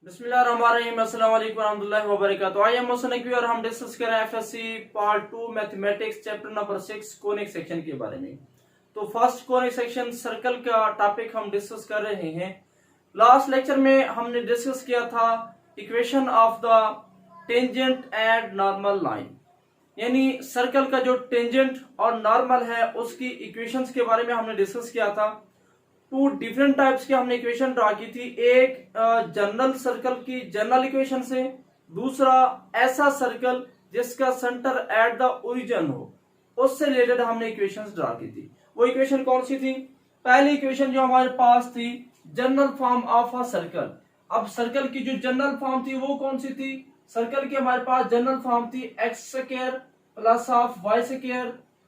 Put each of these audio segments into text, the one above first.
बिस्मिल्लाहिर्रहमानिर्रहीम, अस्सलाम वालेकुम रहमतुल्लाहि व बरकातहू। आई एम मोहसिन नकवी और हम डिस्कस कर रहे हैं FSc part 2 mathematics chapter number 6 conic section के बारे में। तो फर्स्ट कोनिक सेक्शन सर्कल का टॉपिक हम डिस्कस कर रहे हैं। लास्ट लेक्चर में हमने डिस्कस किया था equation of the tangent and normal line, यानी सर्कल का जो टेंजेंट और नॉर्मल है उसकी इक्वेशंस के बारे में हमने डिस्कस किया था। टू डिफरेंट टाइप्स की हमने इक्वेशन ड्रा की थी, एक जनरल सर्कल की जनरल इक्वेशन से, दूसरा ऐसा सर्कल जिसका सेंटर एट द ओरिजिन हो, उससे रिलेटेड हमने इक्वेशंस ड्रा की थी। वो इक्वेशन कौन सी थी? पहली इक्वेशन जो हमारे पास थी general form of a circle. अब सर्कल की जो जनरल फॉर्म थी वो कौन सी थी? सर्कल की हमारे पास जनरल फॉर्म थी x square plus of y square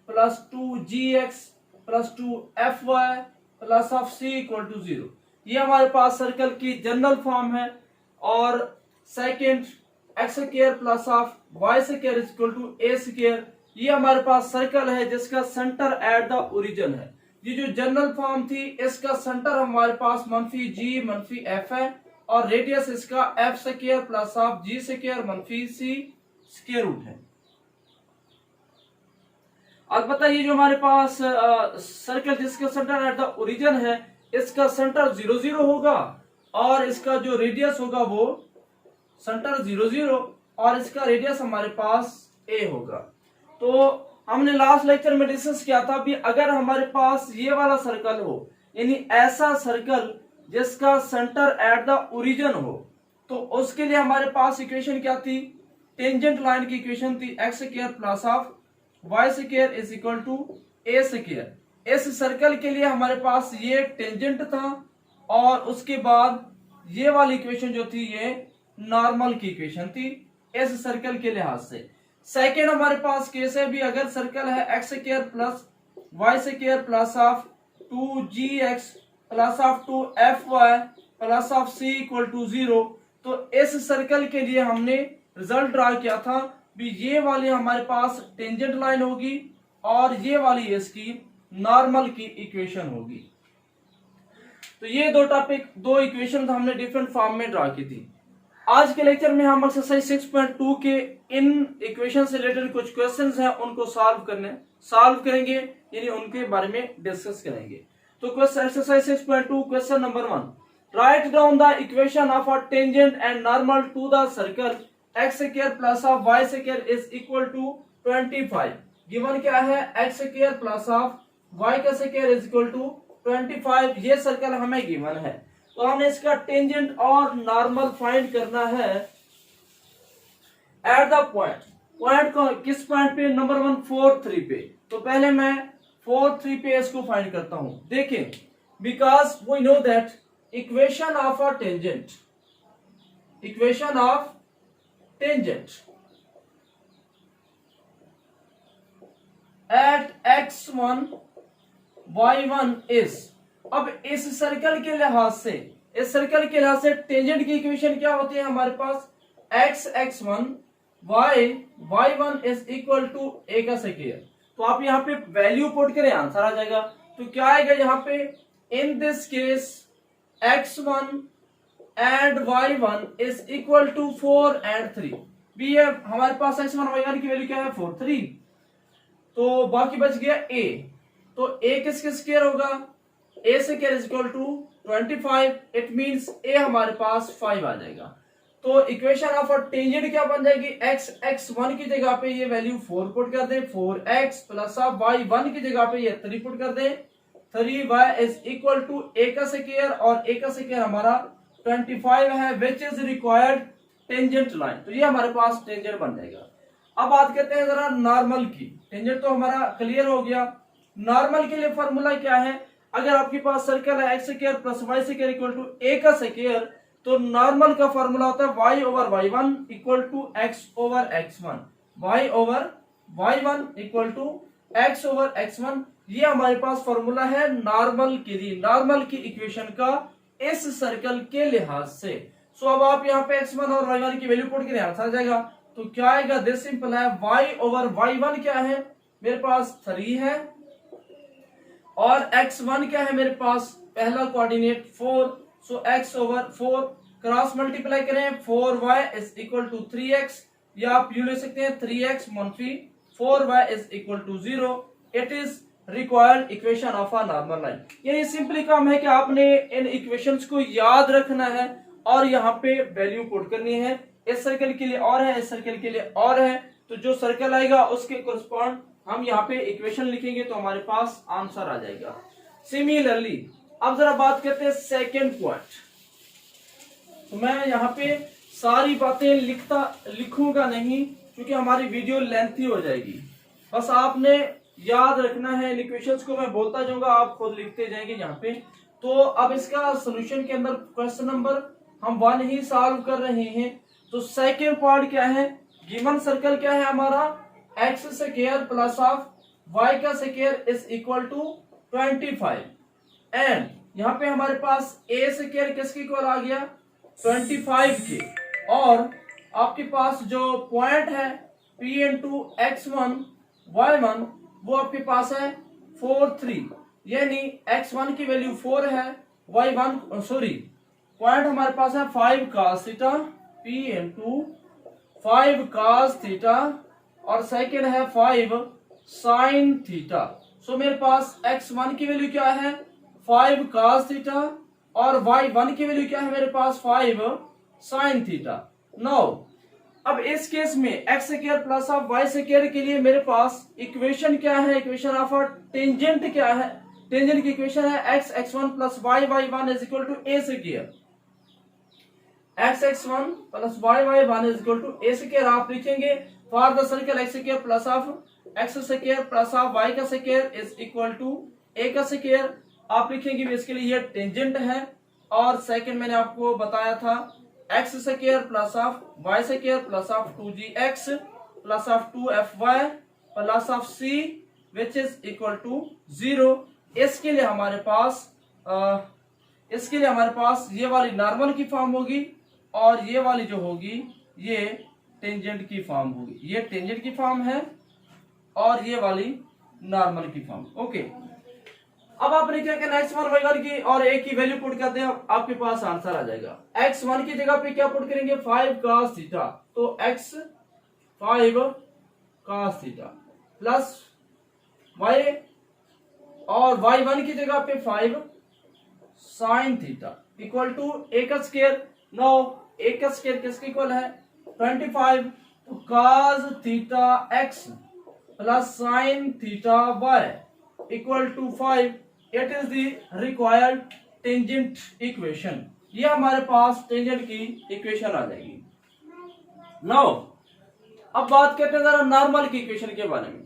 plus 2gx plus 2fy plus of c equal to 0। ये हमारे पास सर्कल की जनरल फॉर्म है। और second x square plus of y square equal to a square, ये हमारे पास सर्कल है जिसका सेंटर एट द ओरिजिन है। ये जो जनरल फॉर्म थी इसका सेंटर हमारे पास मनफी g मनफी f है और रेडियस इसका f square plus of g square मनफी c स्क्वायर रूट है। अब बताइए जो हमारे पास सर्कल जिसका सेंटर एट द ओरिजिन है इसका सेंटर 0 0 होगा और इसका जो रेडियस होगा वो सेंटर 0 0 और इसका रेडियस हमारे पास a होगा। तो हमने लास्ट लेक्चर में डिस्कस किया था भी अगर हमारे पास ये वाला सर्कल हो, यानी ऐसा सर्कल जिसका सेंटर एट द ओरिजिन हो, तो उसके लिए हमारे पास इक्वेशन क्या थी? टेंजेंट लाइन की इक्वेशन थी x square plus of y square is equal to a square. इस सर्कल के लिए हमारे पास ये टेंजेंट था और उसके बाद ये वाली इक्वेशन जो थी ये नॉर्मल की इक्वेशन थी इस सर्कल के लिहाज से। सेकेंड हमारे पास केस है भी अगर सर्कल है x square plus Y square plus of 2gx plus of 2fy plus of c equal to 0, तो इस सर्कल के लिए हमने रिजल्ट ड्रा किया था भी ये वाली हमारे पास टेंजेंट लाइन होगी और ये वाली इसकी नॉर्मल की इक्वेशन होगी। तो ये दो इक्वेशन हमने डिफरेंट फॉर्म में ड्रा की थी। आज के लेक्चर में हम एक्सरसाइज 6.2 के इन इक्वेशन से रिलेटेड कुछ क्वेश्चंस हैं उनको सॉल्व करेंगे, यानी उनके बारे में डिस्कस करेंगे। तो question exercise 6.2 question number 1, write down the equation of a tangent and normal to the circle x square plus of y square is equal to 25। Given क्या है? X square plus of Y का square is equal to 25। ये circle हमें given है, तो हमें इसका tangent और नॉर्मल फाइंड करना है एट द पॉइंट को किस पॉइंट पे? नंबर 1 4 3 पे। तो पहले मैं 4 3 पे इसको फाइंड करता हूं। देखें, because we know that equation of a tangent at x1 y1 is, अब इस सर्कल के लिहाज से टेंजेंट की इक्वेशन क्या होती है हमारे पास? x1 y1 is equal to a का स्क्वायर। तो आप यहाँ पे वैल्यू पुट करें, आंसर आ जाएगा। तो क्या आएगा यहाँ पे? In this case x1 and y1 is equal to 4 and 3। भी है हमारे पास x1 y1 की वैल्यू क्या है? 4 3। तो बाकी बच गया a। तो a किसके स्क्वायर होगा? a square is equal to 25। It means a हमारे पास 5 आ जाएगा। तो इक्वेशन ऑफ टेंजेंट क्या बन जाएगी? x1 की जगह पे ये वैल्यू 4 पुट कर दें, 4x प्लस ऑफ y1 की जगह पे ये 3 पुट कर दें, 3y is equal to a का स्क्वायर और a का स्क्वायर हमारा 25 है, which is required tangent line. तो ये हमारे पास टेंजेंट बन जाएगा। अब बात करते हैं जरा नॉर्मल की। टेंजेंट तो हमारा क्लियर हो गया। नॉर्मल के लिए फॉर्मूला क्या है? अगर आपके पास सर्कल है x square plus Y square equal to a का स्क्वायर, तो नॉर्मल का फॉर्मूला होता है y over y1 equal to x over x1, y over y1 equal to x over x1। ये हमारे पास फॉर्मूला है नॉर्मल के लिए, नॉर्मल की इक्वेशन का इस सर्कल के लिहाज से। सो अब आप यहाँ पे x1 और y1 की वैल्यू पुट करें, आंसर आ जाएगा। तो क्या आएगा? दिस सिंपल है, y ओवर y1 क्या है मेरे पास? 3 है और x1 क्या है मेरे पास? पहला कोऑर्डिनेट 4, सो x ओवर 4 क्रॉस मल्टीप्लाई करें 4y is equal to 3x, या आप यूं ले सकते हैं 3x मनफी 4y is equal to 0। It is required equation of a normal line. यही सिंपली काम है कि आपने इन इक्वेशंस को याद रखना है और यहाँ पे वैल्यू पुट करनी है। इस सर्कल के लिए और है, इस सर्कल के लिए और है, तो जो सर्कल आएगा उसके कोरस्पॉन्ड हम यहाँ पे इक्वेशन लिखेंगे तो हमारे पास आंसर आ जाएगा। सिमिलरली अब जरा बात करते हैं सेकेंड पॉइंट। तो मैं यहाँ पे सारी बातें लिखूंगा नहीं क्योंकि हमारी वीडियो लेंथी हो जाएगी। बस आपने याद रखना है, इन इक्वेशंस को मैं बोलता जाऊंगा, आप खुद लिखते जाएंगे यहाँ पे। तो अब इसका सोल्यूशन के अंदर क्वेश्चन नंबर हम 1 ही सॉल्व कर रहे हैं। तो सेकेंड पार्ट क्या है, गिवन सर्कल क्या है हमारा, X square plus of Y का square is equal to 25। And यहाँ पे हमारे पास ए स्क्वायर किसके इक्वल आ गया, 25 के, और आपके पास जो पॉइंट है P इंटू x1 y1 वो आपके पास है 4 3, यानी x1 की वैल्यू 4 है, y1 सॉरी पॉइंट हमारे पास है 5 cos theta, P into 5 cos theta, और सेकेंड है 5 sin थीटा। सो मेरे पास x1 की वैल्यू क्या है 5 cos थीटा, और y1 की वैल्यू क्या है मेरे पास 5 sin थीटा। नाउ अब इस केस में x square plus of y square के लिए मेरे पास इक्वेशन क्या है, इक्वेशन ऑफ टेंजेंट क्या है, टेंजेंट की इक्वेशन है x x1 plus y y1 is equal to a square. X x1 plus y y1 is equal to a square आप लिखेंगे for the circle x square plus of x square plus of Y का square is equal to a का square आप लिखेंगे। इसके लिए ये tangent है। और सेकंड मैंने आपको बताया था x square plus of y square plus of 2gx plus of 2fy plus of c which is equal to 0। इसके लिए हमारे पास ये वाली नॉर्मल की फॉर्म होगी और ये वाली जो होगी ये टेंजेंट की फॉर्म होगी। ये टेंजेंट की फॉर्म है और ये वाली नॉर्मल की फॉर्म। ओके, अब आपने क्या करना है, x1 y1 की और a की वैल्यू पुट करते हैं, आपके पास आंसर आ जाएगा। x1 की जगह पे क्या पुट करेंगे 5 cos थीटा, तो x 5 cos theta plus y, और y1 की जगह पे 5 sin theta equal to a का स्क्वायर। नो a का स्क्वायर किसके इक्वल है 25, तो cos theta x plus sin theta y equal to 5। It is the required tangent equation. ये हमारे पास टेंजेंट की इक्वेशन आ जाएगी। नाउ अब बात करते हैं जरा नॉर्मल की इक्वेशन के बारे में।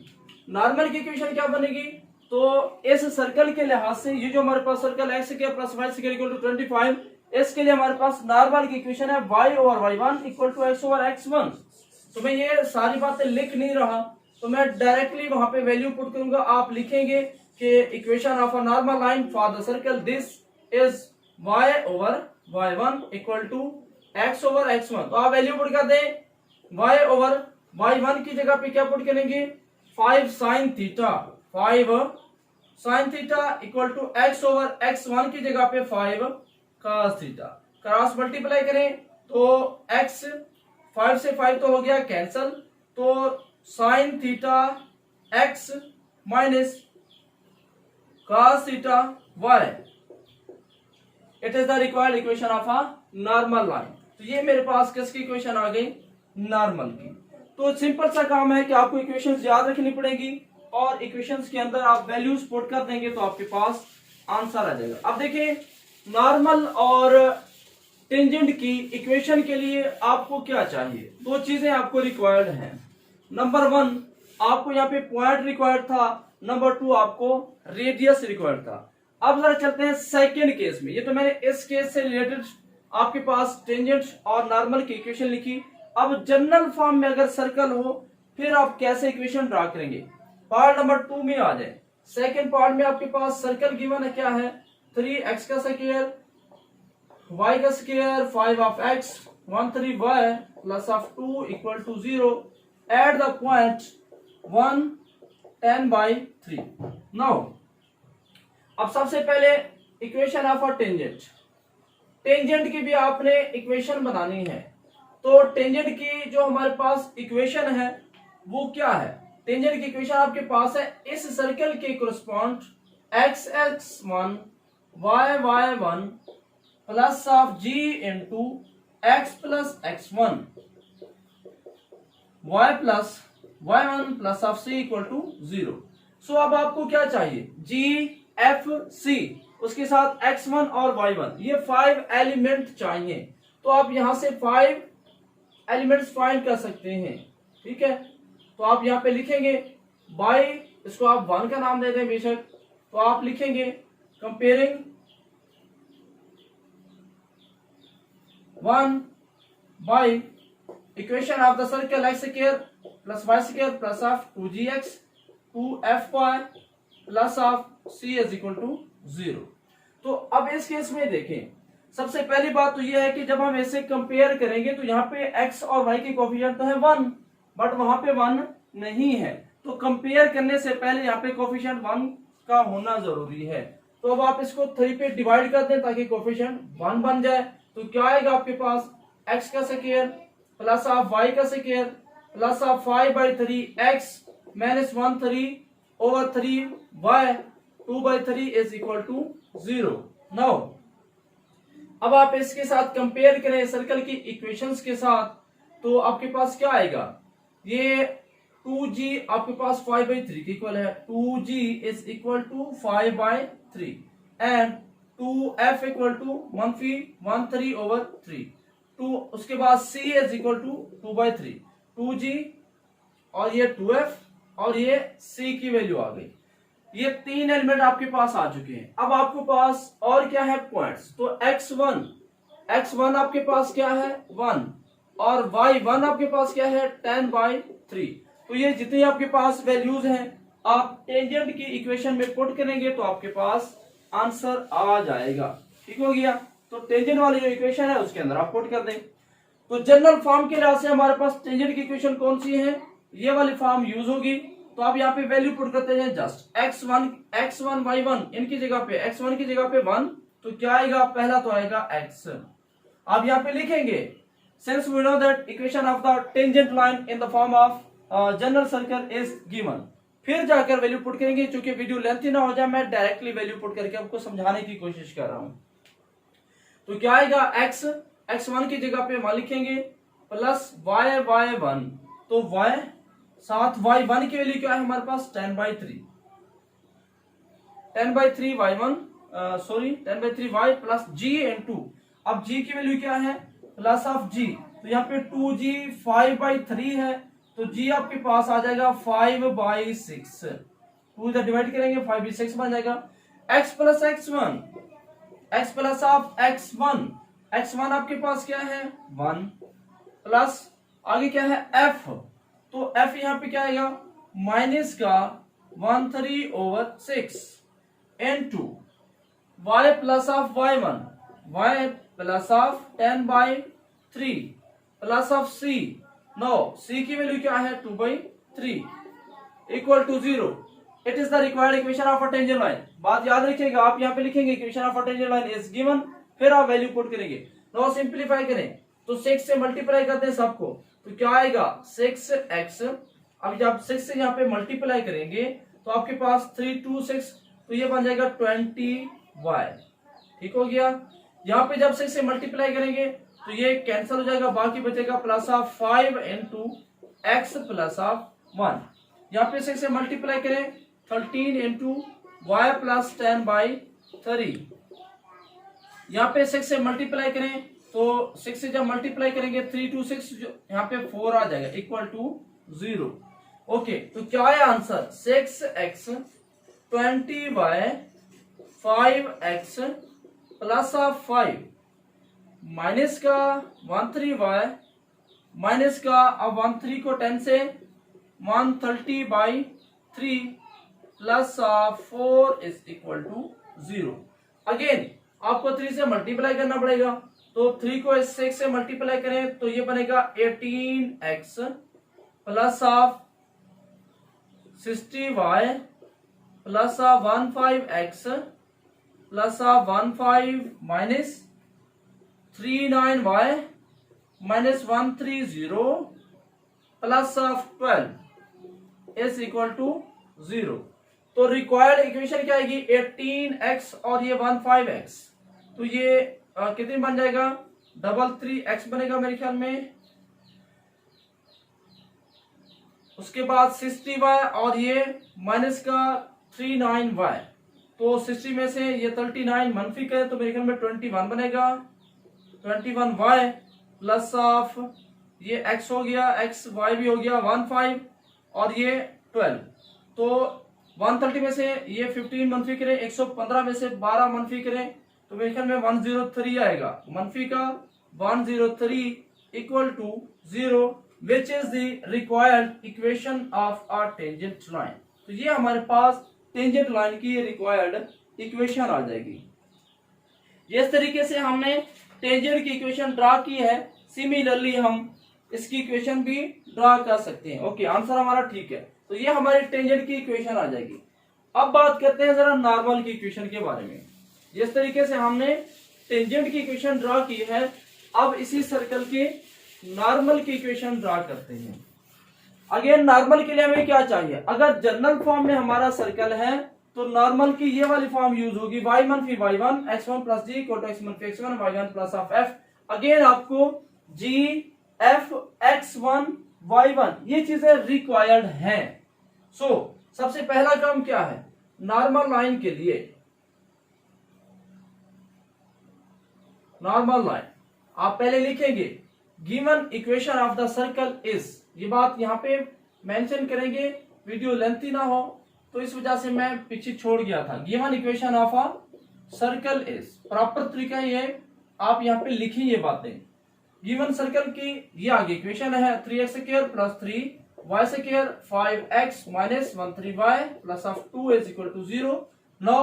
नॉर्मल की इक्वेशन क्या बनेगी, तो इस सर्कल के लिहाज से ये जो हमारे पास circle x square plus Y square equal to 25, इसके लिए हमारे पास नॉर्मल की इक्वेशन है y over y1 equal to x over x1। तो मैं ये सारी बातें लिख नहीं रहा, तो मैं डायरेक्टली वहां पे वैल्यू पुट करूंगा। आप लिखेंगे कि equation of a normal line for the circle this is y over y1 equal to x over x1। तो आप वैल्यू पुट कर दें, y ओवर y1 की जगह पे क्या पुट करेंगे 5 sin theta, 5 sin theta equal to x over x1 की जगह पे 5 cos थीटा। क्रॉस मल्टीप्लाई करें तो x 5 से 5 तो हो गया कैंसल, तो sin theta x minus cos theta y। It is the required equation of a normal line. तो ये मेरे पास किसकी इक्वेशन आ गई, नॉर्मल की। तो सिंपल सा काम है कि आपको इक्वेशंस याद रखनी पड़ेगी और इक्वेशंस के अंदर आप वैल्यूज पुट कर देंगे तो आपके पास आंसर आ जाएगा। अब देखिए नॉर्मल और टेंजेंट की इक्वेशन के लिए आपको क्या चाहिए, दो चीजें आपको रिक्वायर्ड हैं। नंबर 1 आपको यहाँ पे पॉइंट रिक्वायर्ड था, नंबर 2 आपको रेडियस रिक्वायर्ड था। अब जरा चलते हैं सेकेंड केस में। ये तो मैंने इस केस से रिलेटेड आपके पास टेंजेंट और नॉर्मल की इक्वेशन लिखी। अब जनरल फॉर्म में अगर सर्कल हो फिर आप कैसे इक्वेशन ड्रा करेंगे, पार्ट नंबर 2 में आ जाए। सेकेंड पार्ट में आपके पास सर्कल गिवन है क्या है 3x का स्क्वायर y का square 5 of x 13y plus of 2 equal to 0 at the point 1 10/3। Now अब सबसे पहले equation of a tangent. Tangent की भी आपने इक्वेशन बनानी है। तो टेंजेंट की जो हमारे पास इक्वेशन है वो क्या है? टेंजेंट की इक्वेशन आपके पास है, इस सर्कल के correspond X X one Y Y one plus of G into X plus X one Y plus Y one plus of C equal to 0। So अब आपको क्या चाहिए? जी एफ सी, उसके साथ x1 और y1, ये 5 एलिमेंट चाहिए। तो आप यहां से 5 एलिमेंट्स फाइंड कर सकते हैं। ठीक है, तो आप यहां पे लिखेंगे बाई, इसको आप 1 का नाम दे दें बेशक। तो आप लिखेंगे comparing 1 by equation of the circle x square plus y square plus of 2gx 2fy plus of c is equal to 0। तो अब इस केस में देखें, सबसे पहली बात तो यह है कि जब हम ऐसे कंपेयर करेंगे तो यहाँ पे x और y के कोफिशिएंट तो है 1, बट वहां पे 1 नहीं है। तो कंपेयर करने से पहले यहाँ पे कोफिशिएंट 1 का होना जरूरी है। तो अब आप इसको 3 पे डिवाइड कर दें ताकि कोफिशिएंट 1 बन जाए। तो क्या आएगा आपके पास? x का स्क्वायर प्लस ऑफ y का square plus of 5/3 x minus 1/3 over 3 y 2/3 is equal to 0। Now अब आप इसके साथ कंपेयर करें सर्कल की इक्वेशंस के साथ, तो आपके पास क्या आएगा? ये 2g आपके पास 5/3 के इक्वल है। 2g is equal to 5/3 and 2f equal to 1/3 over 3। 2 उसके बाद c is equal to 2/3, 2g और ये 2f और ये c की वैल्यू आ गई। ये 3 एलिमेंट आपके पास आ चुके हैं। अब आपके पास और क्या है? पॉइंट्स। तो x1 आपके पास क्या है? 1 और y1 आपके पास क्या है? 10/3। तो ये जितनी आपके पास वैल्यूज हैं आप टेंजेंट की इक्वेशन में पुट करेंगे तो आपके पास आंसर आ जाएगा। ठीक हो गया? तो टेंजेंट वाली जो इक्वेशन है उसके अंदर आप पुट कर दें। तो जनरल फॉर्म के लिहाज से हमारे पास टेंजेंट की इक्वेशन कौन सी है? ये वाली फॉर्म यूज होगी। तो आप यहाँ पे वैल्यू पुट करते हैं जस्ट x1 y1 इनकी जगह पे x1 की जगह पे 1, तो क्या आएगा? पहला तो आएगा x। आप यहाँ पे लिखेंगे since we know that equation of the tangent line in the form of general circle is given, फिर जाकर वैल्यू पुट करेंगे। चूंकि वीडियो लेंथी ना हो जाए मैं डायरेक्टली वैल्यू पुट करके आपको समझाने की कोशिश कर रहा हूं। तो क्या आएगा? x1 की जगह पे 1 लिखेंगे प्लस y1, तो y साथ y1 की वैल्यू क्या है हमारे पास? 10/3 y1 10/3 y plus g into, अब g की वैल्यू क्या है? प्लस ऑफ g, तो यहाँ पे 2g 5/3 है, तो g आपके पास आ जाएगा 5/6। 2 इधर डिवाइड करेंगे 5/6 बन जाएगा। x plus x1, x plus of x1 आपके पास क्या है? 1 प्लस आगे क्या है? f, तो f यहाँ पे क्या आएगा? माइनस का 1/3 over 6 into y plus of y1, y plus of 10/3 plus of c। Now c की वैल्यू क्या है? 2/3 equal to 0। It is the required equation of a tangent line. बात याद रखिएगा, आप यहाँ पे लिखेंगे equation of a tangent line is given, फिर आप वैल्यू पुट करेंगे। नो सिंप्लीफाई करें तो 6 से मल्टीप्लाई करते हैं सबको, तो क्या आएगा? 6x। अब जब 6 से यहाँ पे मल्टीप्लाई करेंगे तो आपके पास 3 2 6, तो ये बन जाएगा 20y। ठीक हो गया? यहाँ पे जब 6 से मल्टीप्लाई करेंगे तो ये कैंसिल हो जाएगा, बाकी बचेगा plus of 5 into X plus of 1। यहाँ पे 6 से मल्टीप्लाई करें 13 इंटू वाई प्लस 10/3। यहाँ पे 6 से मल्टीप्लाई करें तो 6 से जब मल्टीप्लाई करेंगे 3 2 6, यहाँ पे 4 आ जाएगा इक्वल टू 0। ओके, तो क्या है answer? 6x 20y 5x plus of 5 minus का 13y माइनस का, अब 13 को 10 से 130/3 plus 4 is equal to 0। Again आपको 3 से मल्टीप्लाई करना पड़ेगा, तो 3 को 6 से मल्टीप्लाई करें तो ये बनेगा 18x plus of 60y plus of 15x plus of 15 minus 39y minus 130 plus of 12 is equal to 0। तो रिक्वायर्ड इक्वेशन क्या आएगी 18x और ये 15x, तो ये कितनी बन जाएगा 33x बनेगा मेरे ख्याल में। उसके बाद 60y और ये माइनस का 39y, तो 60 में से ये 39 मनफी करें तो मेरे ख्याल में 21 बनेगा। 21y प्लस ऑफ ये x हो गया, x y भी हो गया 15 और ये 12, तो 130 में से ये 15 मनफी करें, 115 में से 12 मनफी करें तो मेरे ख्याल में 103 आएगा। मनफी का 103 equal to 0 which is the required equation of a tangent line. तो ये हमारे पास टेंजेंट लाइन की रिक्वायर्ड इक्वेशन आ जाएगी। जिस तरीके से हमने टेंजेंट की इक्वेशन ड्रा की है, सिमिलरली हम इसकी इक्वेशन भी ड्रा कर सकते हैं। ओके, आंसर हमारा ठीक है। तो ये हमारी टेंजेंट की इक्वेशन आ जाएगी। अब बात करते हैं जरा नॉर्मल की इक्वेशन के बारे में। जिस तरीके से हमने टेंजेंट की इक्वेशन ड्रा की है, अब इसी सर्कल के नॉर्मल की इक्वेशन ड्रा करते हैं। अगेन नॉर्मल के लिए हमें क्या चाहिए, अगर जनरल फॉर्म में हमारा सर्कल है तो नॉर्मल की ये वाली फॉर्म यूज होगी y मनफी y1 x1 plus g equal to x मनफी x1 y1 plus of f। Again आपको g f x1 y1 ये चीजें रिक्वायर्ड हैं। सो सबसे पहला काम क्या है, नॉर्मल लाइन के लिए नॉर्मल लाइन आप पहले लिखेंगे given equation of the circle is, ये बात यहां पे मेंशन करेंगे, वीडियो लेंथी ना हो तो इस वजह से मैं पीछे छोड़ गया था। Given equation of a circle is, proper तरीका ये आप यहाँ पे लिखिए ये बातें। गिवन सर्कल की ये आगे इक्वेशन है 3x square plus 3y square 5x minus 13y plus of 2 is equal to 0। Now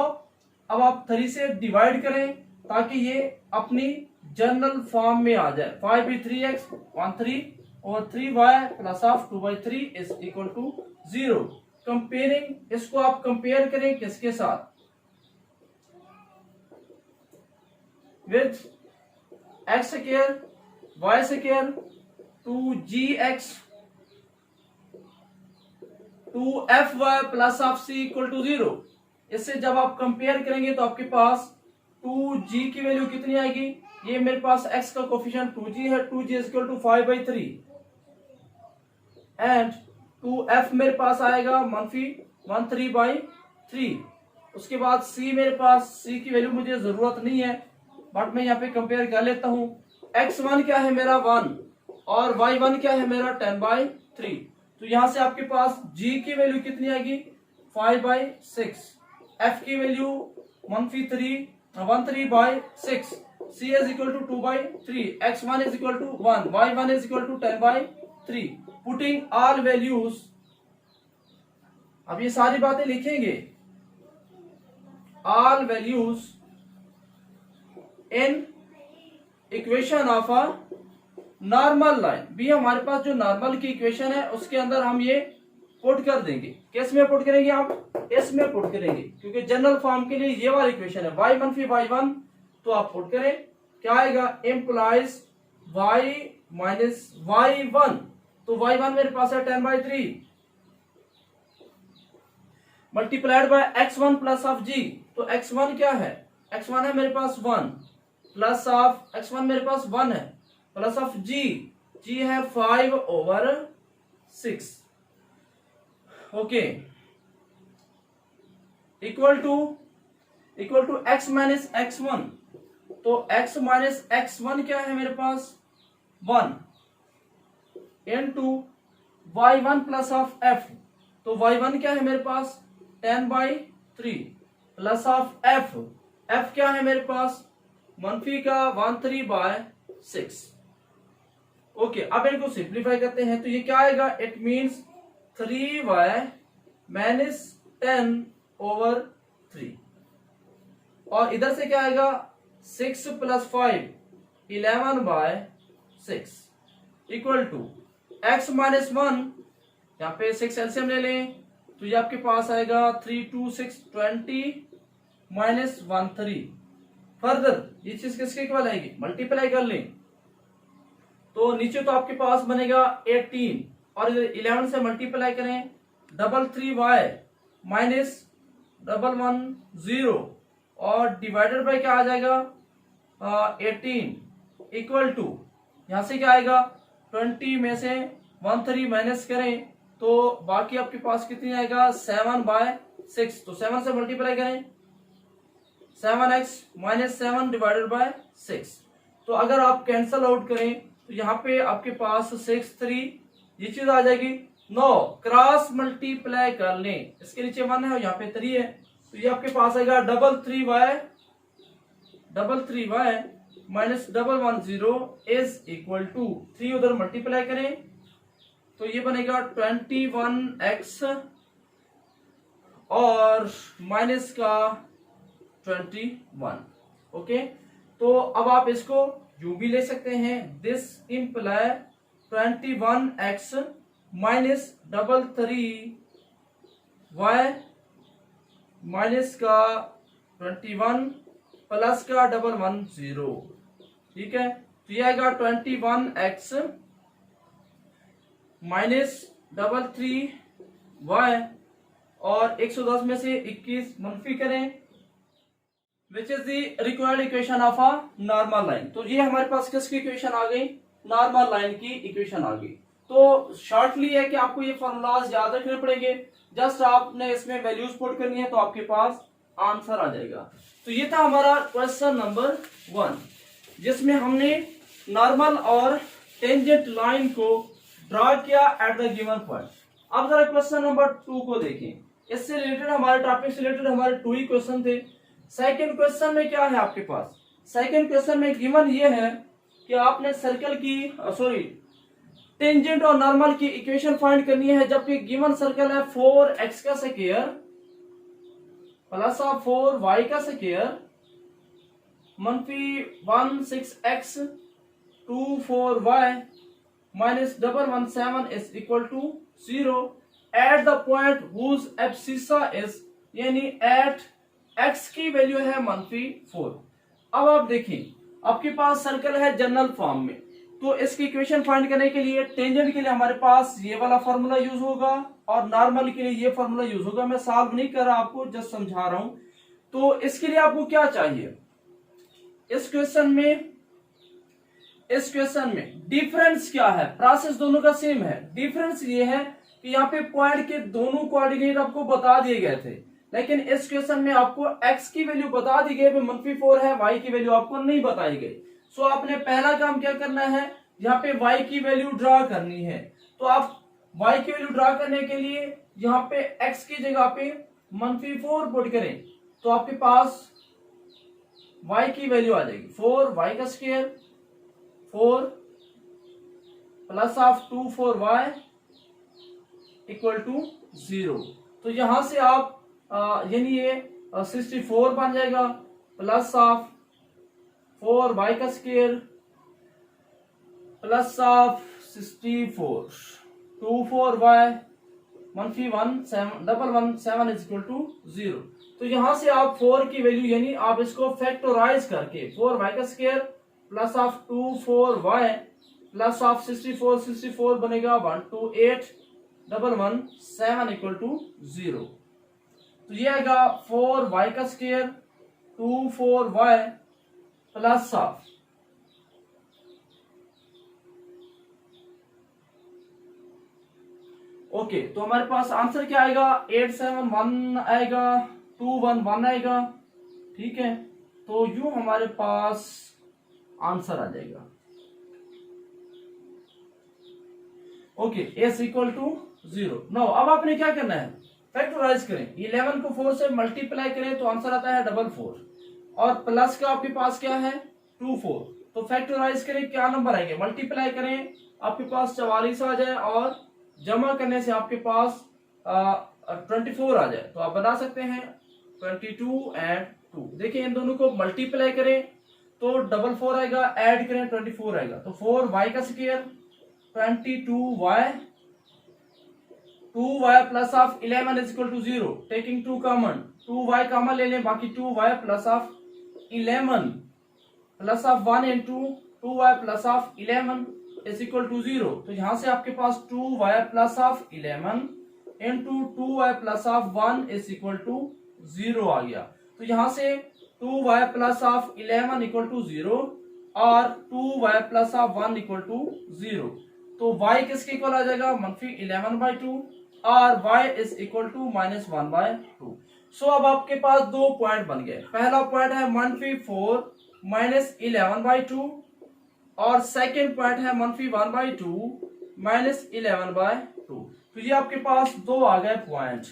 अब आप 3 से डिवाइड करें ताकि ये अपनी जनरल फॉर्म में आ जाए। 5 by 3x 13 और 3y plus of 2 by 3 is equal to 0। Comparing, इसको आप कंपेयर करें किसके साथ, with x square y square 2gx 2fy plus of c equal to 0। इससे जब आप कंपेयर करेंगे तो आपके पास 2g की वैल्यू कितनी आएगी, ये मेरे पास x का कोफिशिएंट 2g है, 2g is equal to 5 by 3 and 2f मेरे पास आएगा मनफी 13 by 3। उसके बाद c मेरे पास, c की वैल्यू मुझे जरूरत नहीं है बट मैं यहाँ पे कंपेयर कर लेता हूँ। x1 क्या है मेरा 1 और y1 क्या है मेरा 10 by 3, तो यहां से आपके पास g की वैल्यू कितनी आएगी 5 by 6, f की वैल्यू मनफी 13 by 6, c is equal to 2 by 3, x1 is equal to 1, y1 is equal to 10 by 3। Putting all values, अब ये सारी बातें लिखेंगे, all values in equation of a normal line. भी हमारे पास जो नॉर्मल की इक्वेशन है उसके अंदर हम ये पुट कर देंगे। किस में पुट करेंगे, आप इसमें पुट करेंगे क्योंकि जनरल फॉर्म के लिए ये वाली इक्वेशन है y मनफी y1, तो आप पुट करें क्या आएगा, इम्प्लाइज y माइनस y1, तो y1 मेरे पास है 10 by 3 multiplied by x1 plus of g, तो x1 क्या है, x1 है मेरे पास 1 प्लस ऑफ x1 मेरे पास 1 है प्लस ऑफ g है 5 over 6। Okay, equal to x minus x1, तो x माइनस x1 क्या है मेरे पास 1 into y1 plus of f, तो y1 क्या है मेरे पास 10 by 3 प्लस ऑफ f क्या है मेरे पास मनफी का 13 by 6। ओके, अब इनको सिंप्लीफाई करते हैं तो ये क्या आएगा, it means 3y minus 10 over 3 और इधर से क्या आएगा 6 plus 5 11 by 6 equal to x minus 1, यहाँ पे 6 एलसीएम ले लें तो ये आपके पास आएगा 3 2 6 20 माइनस 13 फर्दर ये चीज किसके इक्वल आएगी, मल्टीप्लाई कर लें तो नीचे तो आपके पास बनेगा 18 और 11 से मल्टीप्लाई करें 33y माइनस 110 और डिवाइडेड बाय क्या आ जाएगा 18 इक्वल टू यहां से क्या आएगा 20 में से 13 माइनस करें तो बाकी आपके पास कितनी आएगा 7/6 तो 7 से मल्टीप्लाई करें 7x माइनस 7 डिवाइडेड बाय 6 तो अगर आप कैंसल आउट करें तो यहाँ पे आपके पास 6 3 ये चीज आ जाएगी 9 क्रॉस मल्टीप्लाई कर लें इसके नीचे 1 है और यहाँ पे 3 है तो ये आपके पास आएगा 33y minus 110 is equal to 3 उधर मल्टीप्लाई करें तो ये बनेगा 21x और माइनस का 21 ओके तो अब आप इसको यू भी ले सकते हैं this imply 21x minus 33y minus का 21 प्लस का 110 ठीक है तो ये आएगा 21x माइनस 33y और 110 में से 21 मुनफी करें विच is the required equation of a normal line तो ये हमारे पास किसकी इक्वेशन आ गई नॉर्मल लाइन की इक्वेशन आ गई तो शॉर्टली है कि आपको ये फॉर्मूलाज याद रखने पड़ेंगे जस्ट आपने इसमें वैल्यूज पुट करनी है तो आपके पास आंसर आ जाएगा तो ये था हमारा क्वेश्चन नंबर 1 जिसमें हमने नॉर्मल और टेंजेंट लाइन को ड्रॉ किया एट द गिवन पॉइंट अब जरा क्वेश्चन नंबर 2 को देखें इससे रिलेटेड हमारे टॉपिक से रिलेटेड हमारे 2 ही क्वेश्चन थे सेकंड क्वेश्चन में क्या है आपके पास सेकंड क्वेश्चन में गिवन ये है कि आपने सर्कल की टेंजेंट और नॉर्मल की इक्वेशन फाइंड करनी है जबकि गिवन सर्कल है 4x का स्क्वायर प्लस 4y का स्क्वायर मनफी 16x 24y minus 117 is equal to 0 at the point whose abscissa is यानी एट x की वैल्यू है मनफी 4 अब आप देखें आपके पास सर्कल है जनरल फॉर्म में तो इसकी इक्वेशन फाइंड करने के लिए टेंजेंट के लिए हमारे पास ये वाला फॉर्मूला यूज होगा और नॉर्मल के लिए ये फॉर्मूला यूज होगा मैं सॉल्व नहीं कर रहा आपको जस्ट समझा रहा हूं तो इसके लिए आपको क्या चाहिए इस क्वेश्चन में डिफरेंस क्या है प्रोसेस दोनों का सेम है डिफरेंस ये है कि यहाँ पे पॉइंट के दोनों कोऑर्डिनेट आपको बता दिए गए थे लेकिन इस क्वेश्चन में आपको x की वैल्यू बता दी गई मनफी 4 है y की वैल्यू आपको नहीं बताई गई सो आपने पहला काम क्या करना है यहाँ पे y की वैल्यू ड्रा करनी है तो आप y की वैल्यू ड्रा करने के लिए यहाँ पे x की जगह पे मनफी 4 पुट करें तो आपके पास y की वैल्यू आ जाएगी 4y का square 4 plus 24y equal to 0 तो यहां से आप यानी ये 64 बन जाएगा प्लस 4y का स्क्वायर प्लस 64 24y मनफी 117 इज इक्वल टू 0 तो यहां से आप 4 की वैल्यू यानी आप इसको फैक्टराइज करके 4y का स्क्वायर प्लस 24y प्लस 64 बनेगा 128 117 इक्वल टू 0 तो ये आएगा 4y का स्क्वायर 24y प्लस ओके तो हमारे पास आंसर क्या आएगा 871 आएगा 211 आएगा ठीक है तो यूं हमारे पास आंसर आ जाएगा okay is equal to 0 now अब आपने क्या करना है फैक्टराइज करें 11 को 4 से मल्टीप्लाई करें तो आंसर आता है 44 और प्लस का आपके पास क्या है 24 तो फैक्टराइज करें क्या नंबर आएंगे मल्टीप्लाई करें आपके पास 44 आ जाए और जमा करने से आपके पास 24 आ जाए तो आप बना सकते हैं 22 एंड 2 देखिए इन दोनों को मल्टीप्लाई करें तो 44 आएगा ऐड करें 24 आएगा तो 4y का square 2y plus of 11 is equal to 0 taking 2 common 2y common ले लें बाकी 2y plus of 11 plus of 1 into 2y plus of 11 is equal to 0। तो यहां से आपके पास 2y plus of 11 into 2y plus of 1 is equal to 0 आ गया। तो यहां से 2y plus of 11 equal to 0 और 2y plus of 1 equal to 0। तो y किसके इक्वल आ जाएगा, -11/2 और y इज इक्वल टू -1/2। सो अब आपके पास दो पॉइंट बन गए। पहला पॉइंट है -4 -11/2 और सेकेंड पॉइंट है -1/2 -11/2। तो ये आपके पास दो आ गए पॉइंट।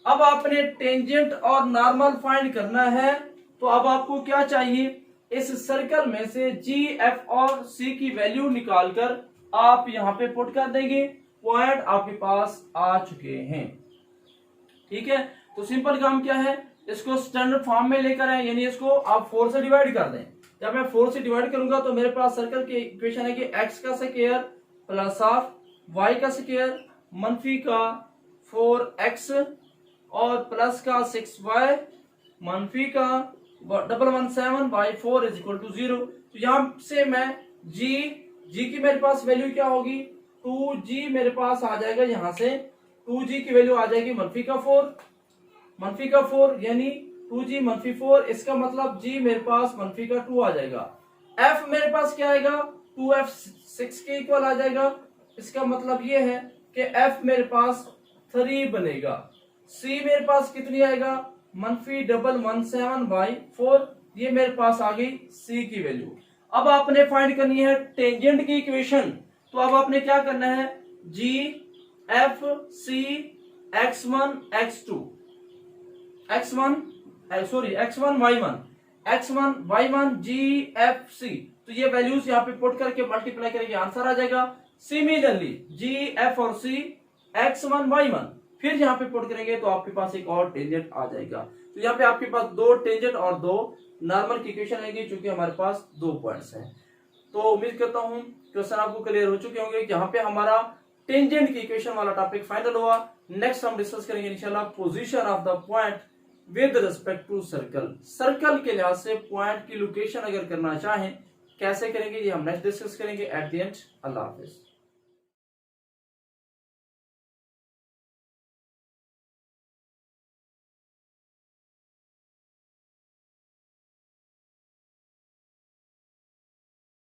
अब आपने टेंजेंट और नॉर्मल फाइंड करना है। तो अब आपको क्या चाहिए, इस सर्कल में से जी, एफ और सी की वैल्यू निकालकर आप यहां पे पुट कर देंगे। पॉइंट आपके पास आ चुके हैं। ठीक है, तो सिंपल काम क्या है, इसको स्टैंडर्ड फॉर्म में लेकर आए, यानी इसको आप 4 से डिवाइड कर दें। जब मैं 4 से डिवाइड करूंगा तो मेरे पास सर्कल की इक्वेशन है कि x का स्क्वायर प्लस ऑफ y का स्क्वायर मनफी का 4x और प्लस का 6y मनफी का 117/4 इज इक्वल टू 0। तो यहां से मैं g की मेरे पास वैल्यू क्या होगी, 2g मेरे पास आ जाएगा। यहां से 2g की वैल्यू आ जाएगी मनफी का 4 यानी 2g -4। इसका मतलब g मेरे पास मनफी का 2 आ जाएगा। f मेरे पास क्या आएगा, 2f 6 के इक्वल आ जाएगा। इसका मतलब ये है कि f मेरे पास 3 बनेगा। c मेरे पास कितनी आएगा, -117/4। ये मेरे पास आ गई c की वैल्यू। अब आपने फाइंड करनी है टेंजेंट की इक्वेशन। तो अब आपने क्या करना है, g f c x1 x2 x1 y1 g f c। तो ये वैल्यूज यहाँ पे पुट करके मल्टीप्लाई करेंगे, आंसर आ जाएगा। सिमिलरली g f और c x1 y1 फिर यहाँ पे पुट करेंगे तो आपके पास एक और टेंजेंट आ जाएगा। तो यहाँ पे आपके पास दो टेंजेंट और दो नॉर्मल की इक्वेशन आएगी, चूंकि हमारे पास दो पॉइंट्स हैं। तो उम्मीद करता हूँ क्वेश्चन आपको क्लियर हो चुके होंगे। यहाँ पे हमारा टेंजेंट की इक्वेशन वाला टॉपिक फाइनल हुआ। नेक्स्ट हम डिस्कस करेंगे इंशाल्लाह position of the point with respect to circle के लिहाज से पॉइंट की लोकेशन अगर करना चाहें कैसे करेंगे, ये हम नेक्स्ट डिस्कस करेंगे at the end. Allah Hafiz.